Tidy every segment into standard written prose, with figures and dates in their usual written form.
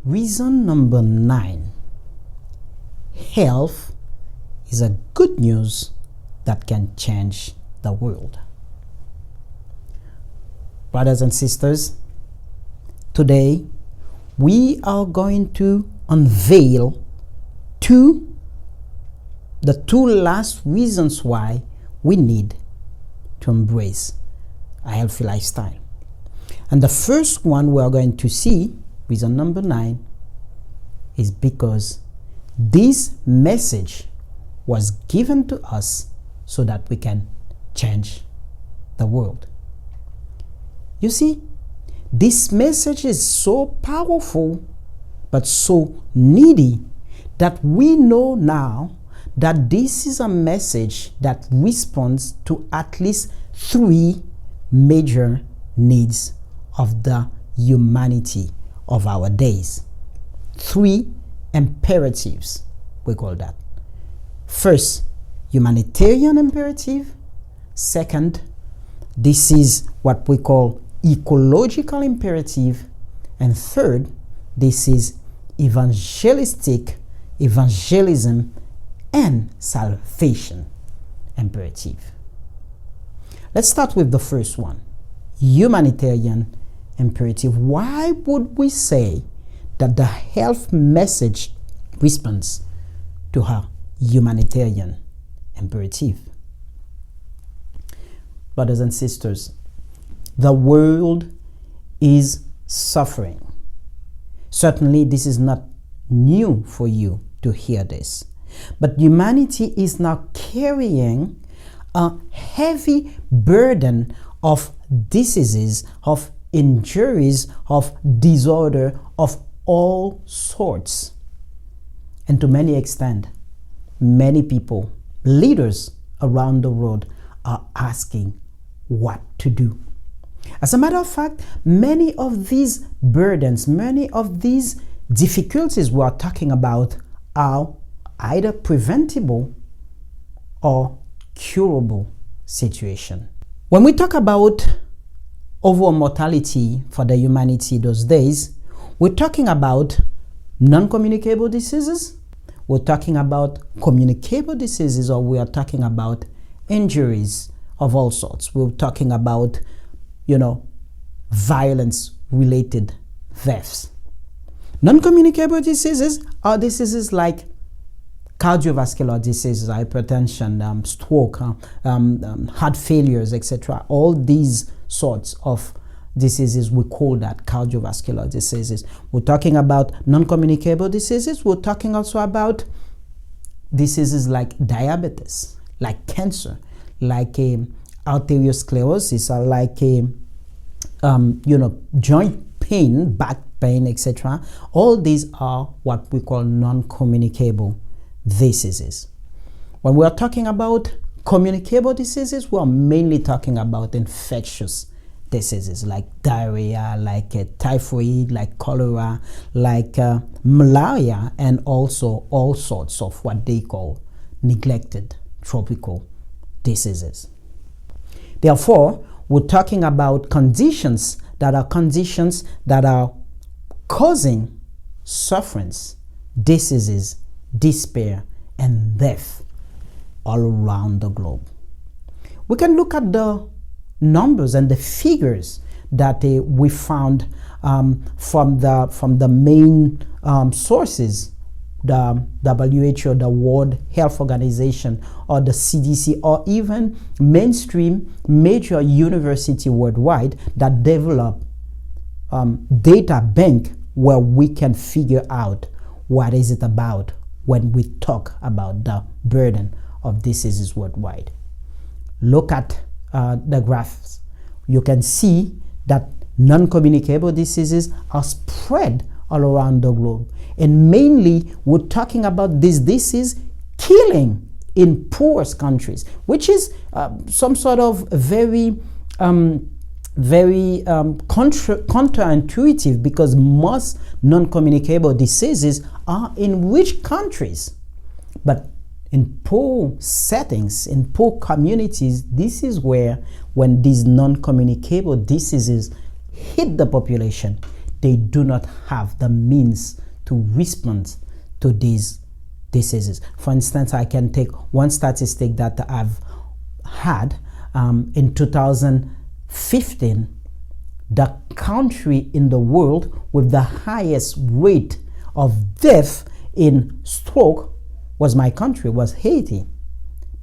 Reason number 9. Health is a good news that can change the world. Brothers and sisters, today we are going to unveil the two last reasons why we need to embrace a healthy lifestyle. And the first one we are going to see, reason number 9, is because this message was given to us so that we can change the world. You see, this message is so powerful but so needy that we know now that this is a message that responds to at least 3 major needs of the humanity of our days. 3 imperatives, we call that. First, humanitarian imperative. Second, this is what we call ecological imperative. And third, this is evangelism and salvation imperative. Let's start with the first one, humanitarian imperative. Why would we say that the health message responds to her humanitarian imperative? Brothers and sisters, the world is suffering. Certainly, this is not new for you to hear this, but humanity is now carrying a heavy burden of diseases, of injuries, of disorder, of all sorts. And to many extent, many people, leaders around the world, are asking what to do. As a matter of fact, many of these burdens, many of these difficulties we are talking about are either preventable or curable situation. When we talk about overall mortality for the humanity those days, we're talking about non-communicable diseases, we're talking about communicable diseases, or we are talking about injuries of all sorts. We're talking about, violence-related deaths. Non-communicable diseases are diseases like cardiovascular diseases, hypertension, stroke, heart failures, etc. All these sorts of diseases, we call that cardiovascular diseases. We're talking about non-communicable diseases. We're talking also about diseases like diabetes, like cancer, like arteriosclerosis, or like joint pain, back pain, etc. All these are what we call non-communicable diseases. When we are talking about communicable diseases, we are mainly talking about infectious diseases like diarrhea, like typhoid, like cholera, like malaria, and also all sorts of what they call neglected tropical diseases. Therefore, we're talking about conditions that are causing sufferance, diseases, despair, and death all around the globe. We can look at the numbers and the figures that we found from the main sources, the WHO, the World Health Organization, or the CDC, or even mainstream major university worldwide that develop data bank where we can figure out what is it about when we talk about the burden of diseases worldwide. Look at the graphs. You can see that non-communicable diseases are spread all around the globe. And mainly, we're talking about this disease killing in poorest countries, which is some sort of very counterintuitive, because most non-communicable diseases are in rich countries. But in poor settings, in poor communities, this is where, when these non-communicable diseases hit the population, they do not have the means to respond to these diseases. For instance, I can take one statistic that I've had. In 2015, the country in the world with the highest rate of death in stroke was my country, was Haiti.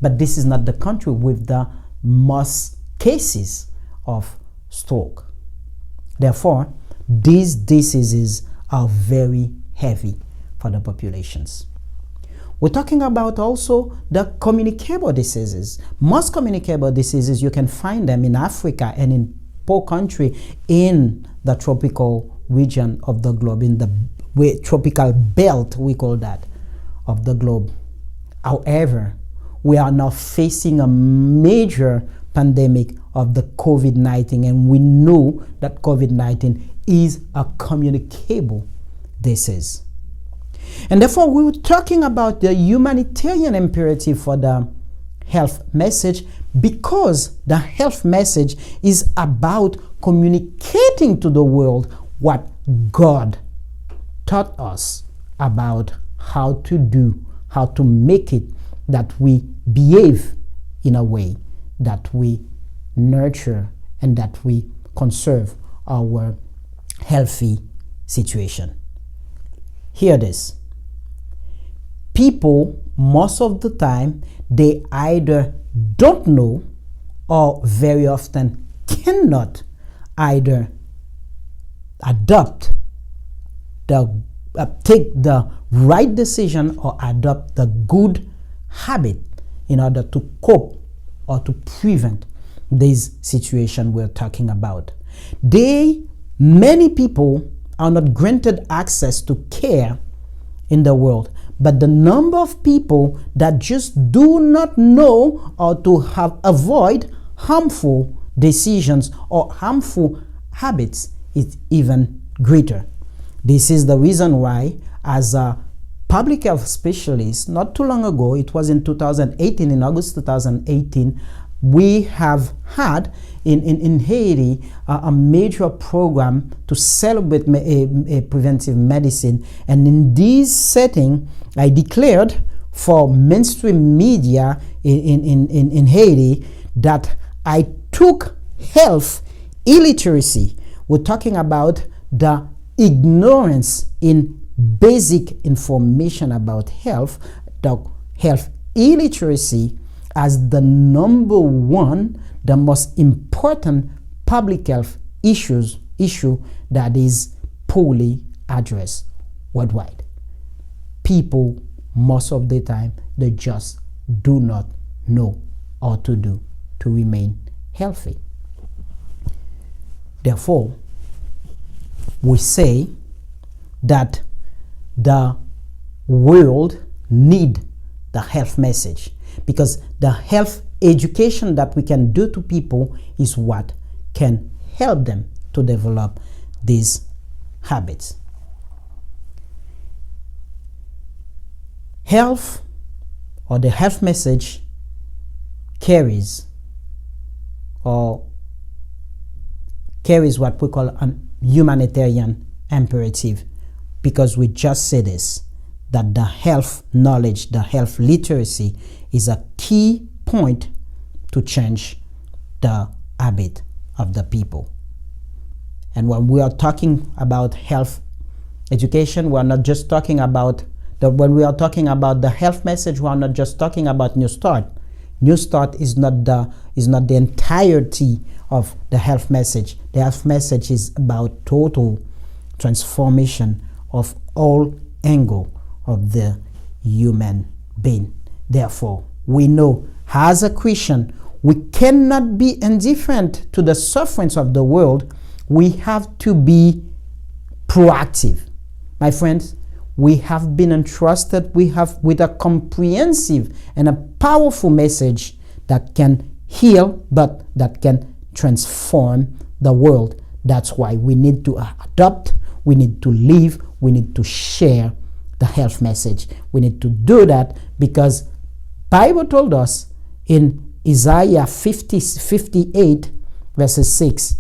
But this is not the country with the most cases of stroke. Therefore, these diseases are very heavy for the populations. We're talking about also the communicable diseases. Most communicable diseases, you can find them in Africa and in poor country in the tropical region of the globe, in the tropical belt, we call that, of the globe. However, we are now facing a major pandemic of the COVID-19, and we know that COVID-19 is a communicable disease. And therefore, we were talking about the humanitarian imperative for the health message, because the health message is about communicating to the world what God taught us about how to do, how to make it that we behave in a way that we nurture and that we conserve our healthy situation. Hear this. People, most of the time, they either don't know or very often cannot either take the right decision or adopt the good habit in order to cope or to prevent this situation we're talking about. Many people are not granted access to care in the world, but the number of people that just do not know or to avoid harmful decisions or harmful habits is even greater. This is the reason why, as a public health specialist, not too long ago, it was in 2018, in August 2018, we have had in Haiti a major program to celebrate preventive medicine. And in this setting, I declared for mainstream media in Haiti that I took health illiteracy. We're talking about the ignorance in basic information about health, the health illiteracy, as the number one, the most important public health issue that is poorly addressed worldwide. People, most of the time, they just do not know what to do to remain healthy. Therefore, we say that the world needs the health message, because the health education that we can do to people is what can help them to develop these habits. Health, or the health message, carries what we call a humanitarian imperative, because we just said this, that the health knowledge, the health literacy is a key point to change the habit of the people. And when we are talking about health education, we are not just talking about when we are talking about the health message, we are not just talking about New Start. New Start is not the entirety of the health message. The health message is about total transformation of all angle of the human being. Therefore, we know as a Christian, we cannot be indifferent to the sufferings of the world. We have to be proactive. My friends, we have been entrusted with a comprehensive and a powerful message that can heal, but that can transform the world. That's why we need to adopt, we need to live, we need to share the health message. We need to do that because Bible told us in Isaiah 58 verses 6,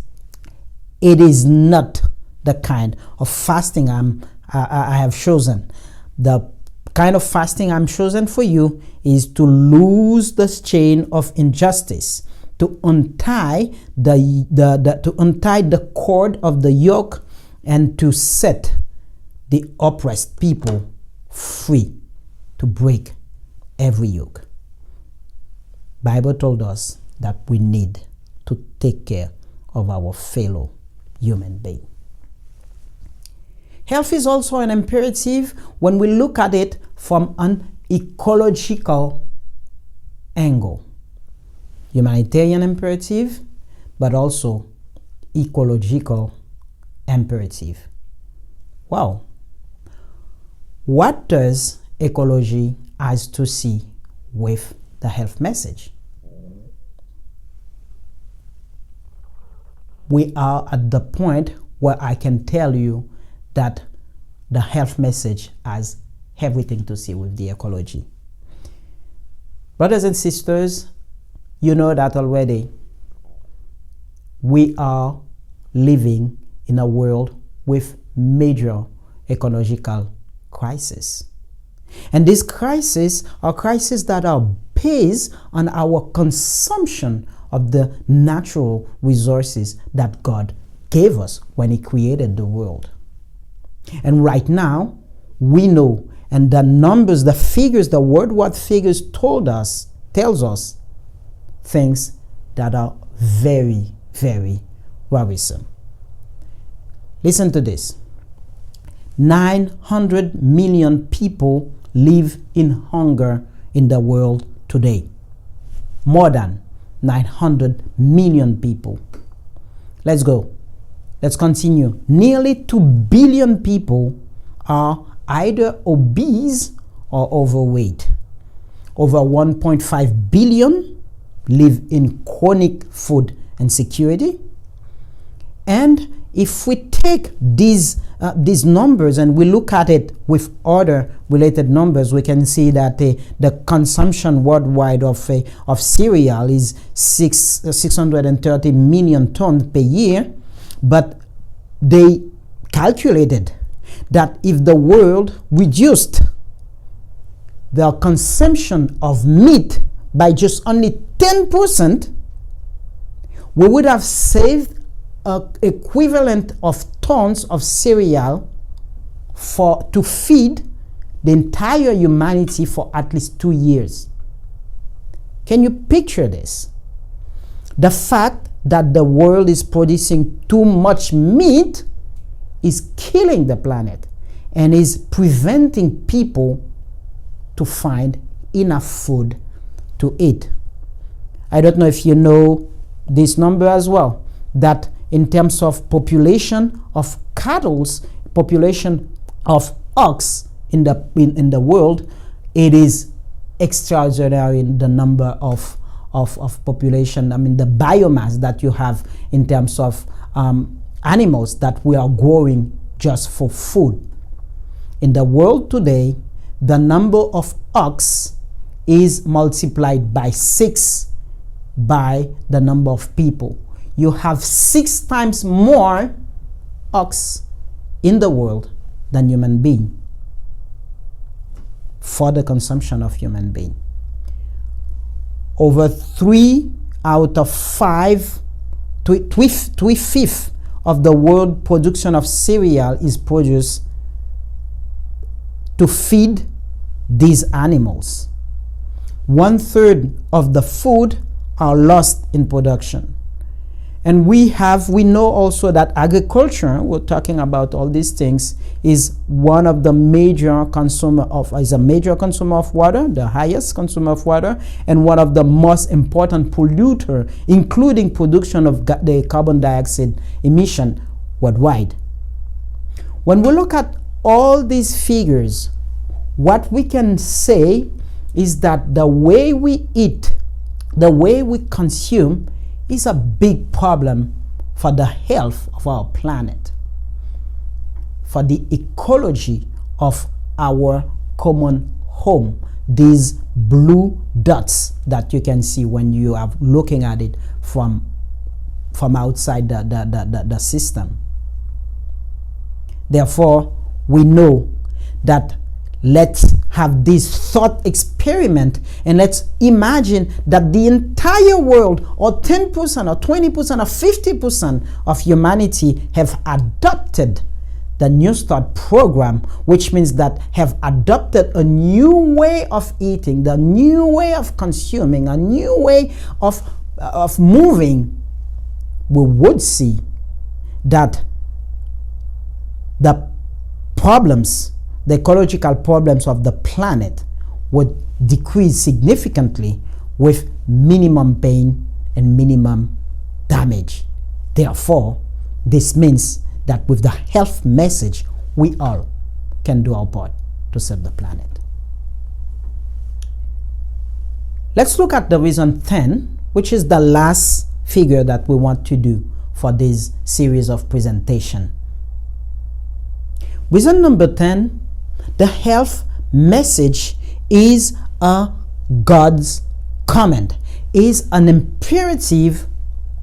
it is not the kind of fasting I have chosen. The kind of fasting I'm chosen for you is to loose this chain of injustice, to untie the cord of the yoke, and to set the oppressed people free, to break every yoke. Bible told us that we need to take care of our fellow human being. Health is also an imperative when we look at it from an ecological angle. Humanitarian imperative, but also ecological imperative. Wow. What does ecology has to see with the health message? We are at the point where I can tell you that the health message has everything to see with the ecology. Brothers and sisters, you know that already. We are living in a world with major ecological crisis. And these crises are crises that are based on our consumption of the natural resources that God gave us when He created the world. And right now, we know, and the numbers, the figures, the worldwide figures tells us things that are very, very worrisome. Listen to this. 900 million people live in hunger in the world today. More than 900 million people. Let's go. Let's continue. Nearly 2 billion people are either obese or overweight. Over 1.5 billion live in chronic food insecurity. And if we take these numbers and we look at it with other related numbers, we can see that the consumption worldwide of cereal is 630 million tons per year. But they calculated that if the world reduced their consumption of meat by just only 10%, we would have saved an equivalent of tons of cereal to feed the entire humanity for at least 2 years. Can you picture this? The fact that the world is producing too much meat is killing the planet and is preventing people to find enough food to eat. I don't know if you know this number as well, that in terms of population of cattle, population of ox in the world, it is extraordinary in the number of population, the biomass that you have in terms of animals that we are growing just for food. In the world today, the number of ox is multiplied by 6 by the number of people. You have 6 times more ox in the world than human being for the consumption of human being. Over 3 out of 5, 3/5 of the world production of cereal is produced to feed these animals. 1/3 of the food are lost in production. And we know also that agriculture, we're talking about all these things, is one of the major consumer of water, the highest consumer of water, and one of the most important polluter, including production of the carbon dioxide emission worldwide. When we look at all these figures, what we can say is that the way we eat, the way we consume, is a big problem for the health of our planet, for the ecology of our common home these blue dots that you can see when you are looking at it from outside the system. Therefore, we know that let's have this thought experiment and let's imagine that the entire world, or 10% or 20% or 50% of humanity have adopted the New Start program, which means that have adopted a new way of eating, the new way of consuming, a new way of moving. We would see that the problems, the ecological problems of the planet would decrease significantly with minimum pain and minimum damage. Therefore, this means that with the health message, we all can do our part to save the planet. Let's look at the reason 10, which is the last figure that we want to do for this series of presentation. Reason number 10, the health message is a God's command, is an imperative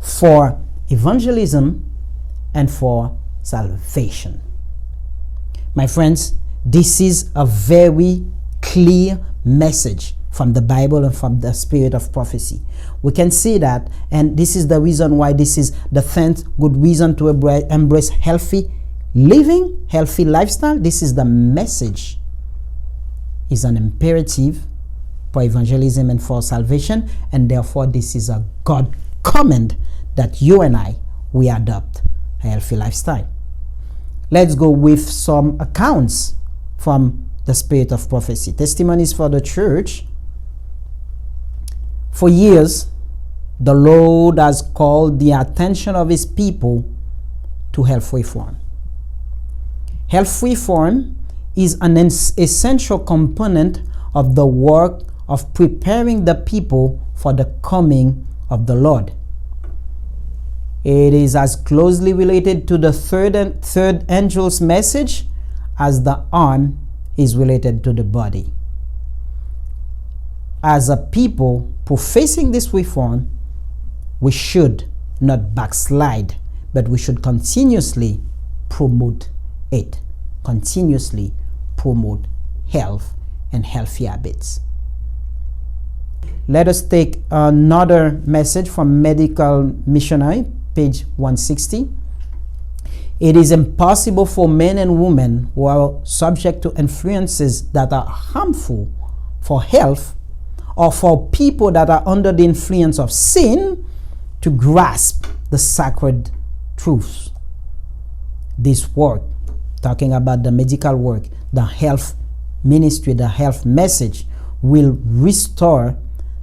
for evangelism and for salvation. My friends, this is a very clear message from the Bible and from the spirit of prophecy. We can see that, and this is the reason why this is the 10th good reason to embrace healthy living, healthy lifestyle. This is the message, is an imperative for evangelism and for salvation, and therefore this is a God command that you and I, we adopt a healthy lifestyle. Let's go with some accounts from the spirit of prophecy. Testimonies for the church. For years, the Lord has called the attention of his people to health reform. Health reform is an essential component of the work of preparing the people for the coming of the Lord. It is as closely related to the third angel's message as the arm is related to the body. As a people professing this reform, we should not backslide, but we should continuously promote it. Continuously promote health and healthy habits. Let us take another message from Medical Missionary, page 160. It is impossible for men and women who are subject to influences that are harmful for health, or for people that are under the influence of sin, to grasp the sacred truths. This work, talking about the medical work, the health ministry, the health message, will restore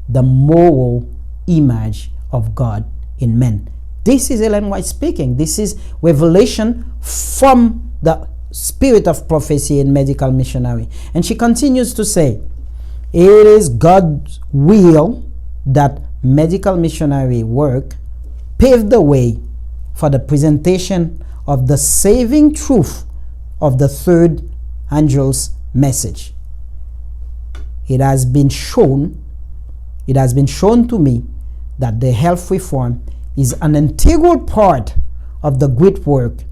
the moral image of God in men. This is Ellen White speaking. This is revelation from the spirit of prophecy in Medical Missionary. And she continues to say, it is God's will that Medical Missionary work paved the way for the presentation of the saving truth of the third angel's message. It has been shown to me that the health reform is an integral part of the great work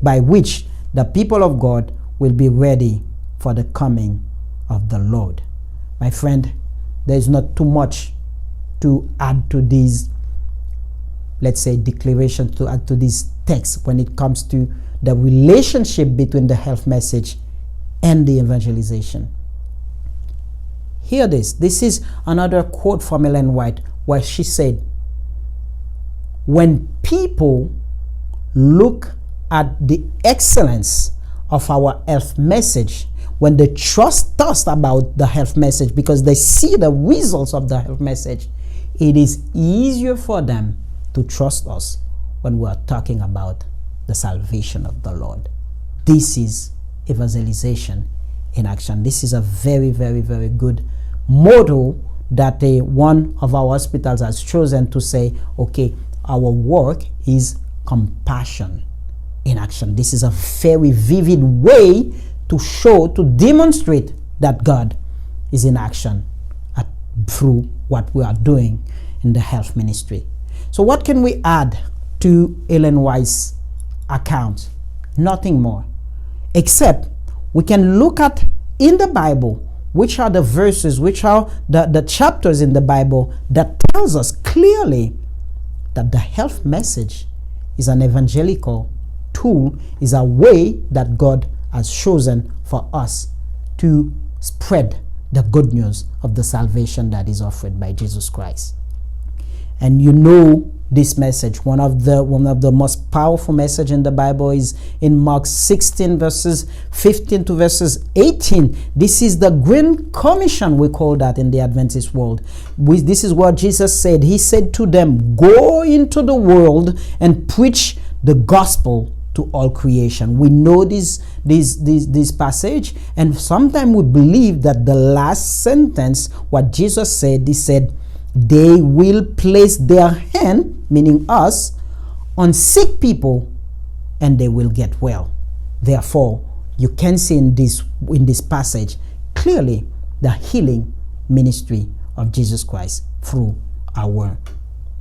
by which the people of God will be ready for the coming of the Lord. My friend, there is not too much to add to these, let's say, declarations, to add to this text when it comes to the relationship between the health message and the evangelization. Hear this. This is another quote from Ellen White, where she said, when people look at the excellence of our health message, when they trust us about the health message because they see the results of the health message, it is easier for them to trust us when we are talking about the salvation of the Lord. This is evangelization in action. This is a very, very, very good motto that one of our hospitals has chosen to say, okay, our work is compassion in action. This is a very vivid way to show, to demonstrate that God is in action through what we are doing in the health ministry. So what can we add to Ellen White's account? Nothing more, except we can look at in the Bible which are the verses, which are the chapters in the Bible that tells us clearly that the health message is an evangelical tool, is a way that God has chosen for us to spread the good news of the salvation that is offered by Jesus Christ. And you know this message, one of the most powerful message in the Bible is in Mark 16 verses 15 to verses 18. This is the Great Commission, we call that in the Adventist world. This is what Jesus said. He said to them, "Go into the world and preach the gospel to all creation." We know this passage, and sometimes we believe that the last sentence, what Jesus said, he said, "They will place their hand," meaning us, "on sick people and they will get well." Therefore, you can see in this passage clearly the healing ministry of Jesus Christ through our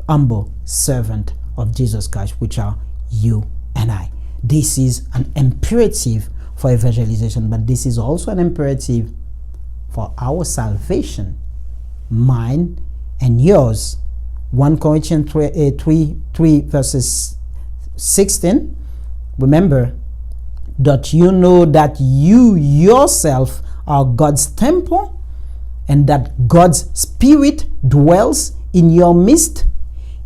humble servant of Jesus Christ, which are you and I. This is an imperative for evangelization, but this is also an imperative for our salvation, mine and yours. 1 Corinthians 3 verses 16. Remember, "That you know that you yourself are God's temple, and that God's Spirit dwells in your midst.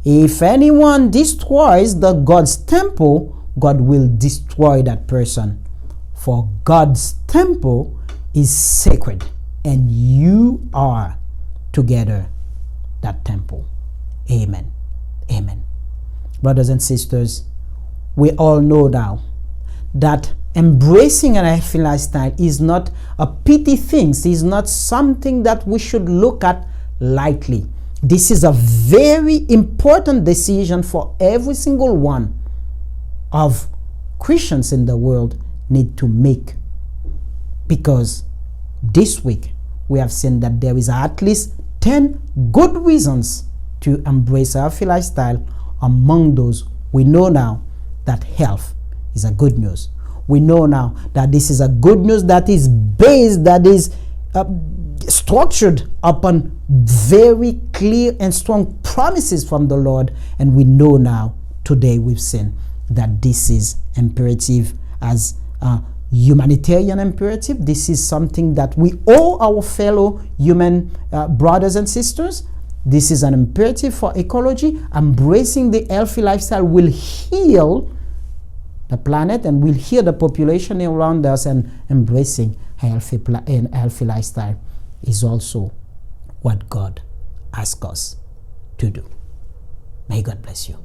If anyone destroys the God's temple, God will destroy that person. For God's temple is sacred, and you are together that temple." Amen. Amen. Brothers and sisters, we all know now that embracing an healthy lifestyle is not a petty thing. It is not something that we should look at lightly. This is a very important decision for every single one of Christians in the world need to make, because this week we have seen that there is at least 10 good reasons to embrace a healthy lifestyle. Among those, we know now that health is a good news. We know now that this is a good news that is based, that is structured upon very clear and strong promises from the Lord. And we know now, today we've seen that this is imperative as a humanitarian imperative. This is something that we owe our fellow human brothers and sisters. This is an imperative for ecology. Embracing the healthy lifestyle will heal the planet and will heal the population around us, and embracing a healthy lifestyle is also what God asks us to do. May God bless you.